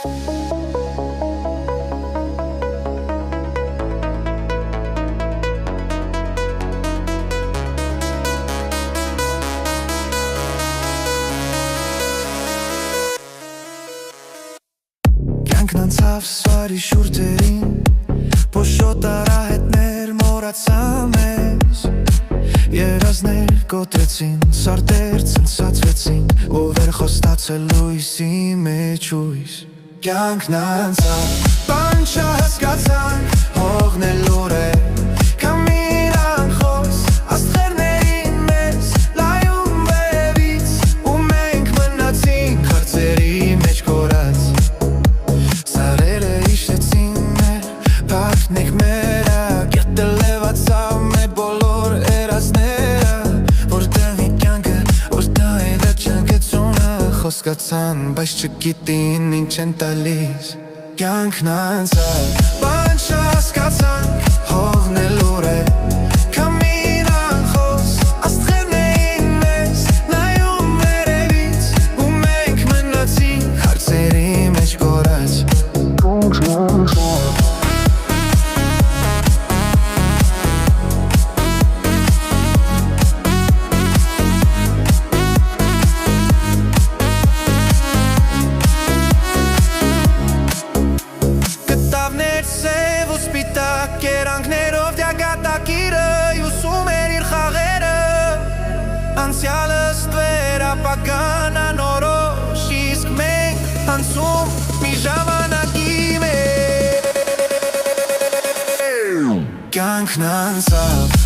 Կյանքն անցավ սվարի շուրթերին, փոշոտ արահետներ մոռացա մեզ, երազներ կոտրեցին, սարտեր ցնցացվեցին, ու վեր խոստացել լույսի մեջ ույս։ Կյանքն անցավ, բան չհասկացանք, հողնելուր է, քամին անխոս, աստղերներին մեզ լայում վերևից, ու մենք մնացինք հարցերի մեջ կորած։ Սարերը հիշեցին մեր, փակնենք մերը, գետը լևացավ մեր բոլոր երազները, որտեղ է կյանքը, որտեղ է վերջանկեցունը, խոսկացան, բայց չգիտին ինչ են տալիս։ Կյանքն անցավ, բան չհասկացանք, հողնելուր է, քամին անխոս, աստղերներին մեզ նայում վերևից, ու մենք մնացինք հարցերի մեջ կորած։ Կտավներ սև ու սպիտակ, կերանքներով դյակատակիրը յուսում էր իր խաղերը, անցյալս տվեր ապագան անորոշ, իսկ մենք անցում մի ժամանակի մեջ։ Կյանքն անցավ,